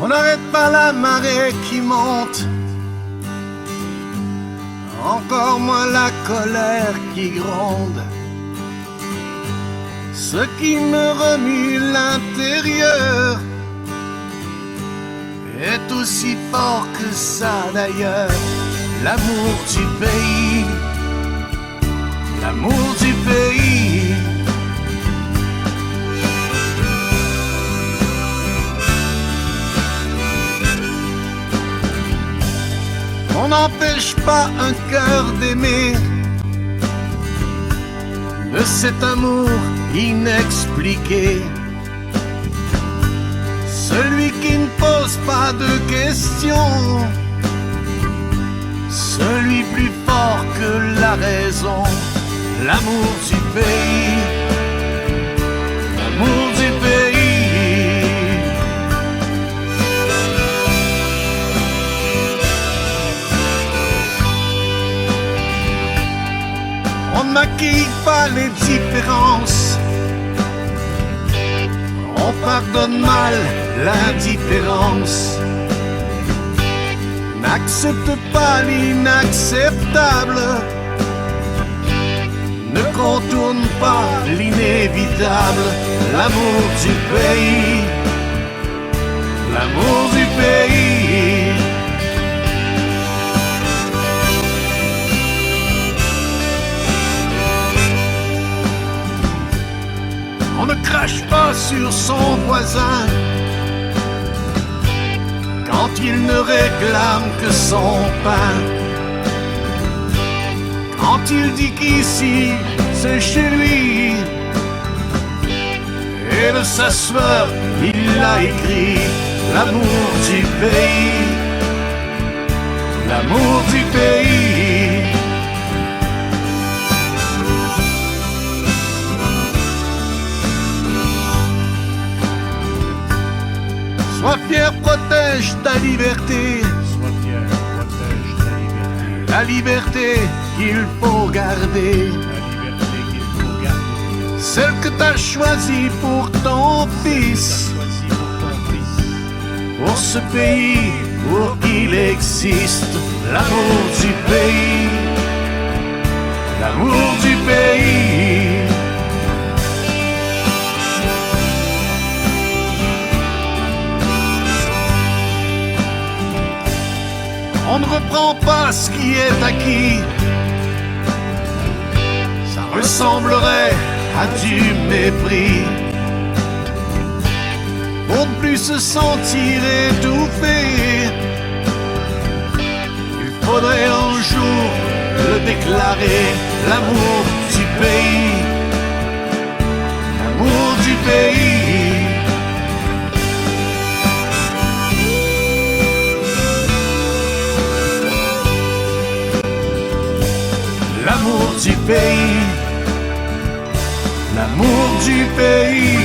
On n'arrête pas la marée qui monte, encore moins la colère qui gronde. Ce qui me remue l'intérieur est aussi fort que ça d'ailleurs. L'amour du pays, l'amour du pays. On n'empêche pas un cœur d'aimer de cet amour inexpliqué. Celui qui ne pose pas de questions, celui plus fort que la raison. L'amour du pays, l'amour du pays. On ne maquille pas les différences, on pardonne mal l'indifférence. N'accepte pas l'inacceptable, ne contourne pas l'inévitable. L'amour du pays, l'amour du pays. On ne crache pas sur son voisin quand il ne réclame que son pain, quand il dit qu'ici c'est chez lui, et de sa sueur il a écrit l'amour du pays, l'amour du pays. Sois fier, protège ta liberté. Sois fier, protège ta liberté. La liberté qu'il faut garder. La liberté qu'il faut garder. Celle que t'as choisie pour ton fils. Choisie pour ton fils. Pour ce pays, pour qu'il existe. L'amour du pays. L'amour du pays. On ne reprend pas ce qui est acquis, ça ressemblerait à du mépris. Pour ne plus se sentir étouffé, il faudrait un jour le déclarer. L'amour du pays, l'amour du pays. L'amour du pays, l'amour du pays.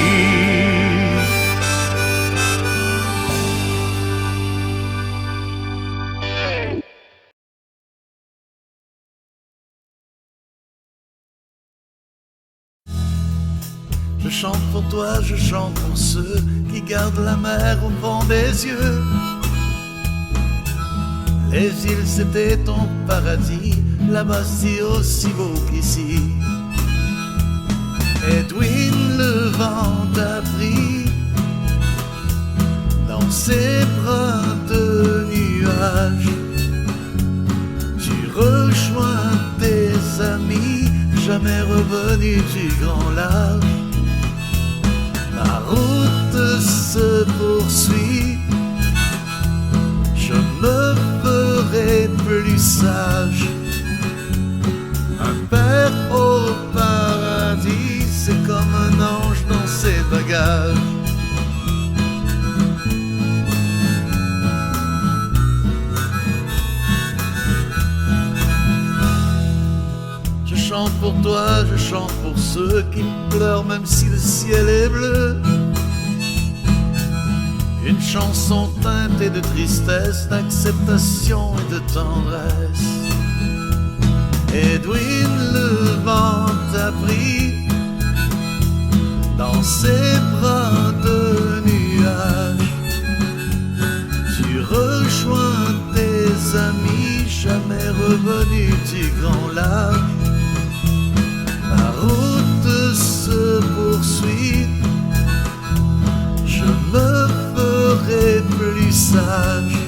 Je chante pour toi, je chante pour ceux qui gardent la mer au fond des yeux. Les îles c'était ton paradis, là-bas c'est aussi beau qu'ici. Edwin, le vent t'a pris dans ses bras de nuages. Tu rejoins tes amis, jamais revenus du grand large. Ma route se poursuit, je me ferai plus sage. Un père au paradis, c'est comme un ange dans ses bagages. Je chante pour toi, je chante pour ceux qui pleurent même si le ciel est bleu. Une chanson teintée de tristesse, d'acceptation et de tendresse. Edwin, le vent t'a pris dans ses bras de nuages. amis jamais revenus du grand lac. Ma route se poursuit, je me ferai plus sage.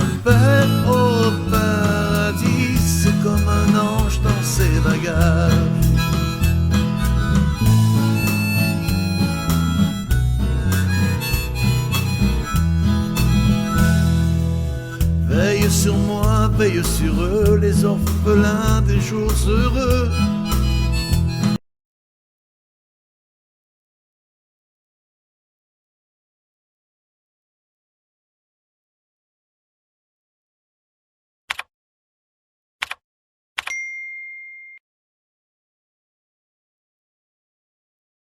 Un père au paradis, c'est comme un ange dans ses bagages. Veille sur moi, veille sur eux, les orphelins des jours heureux.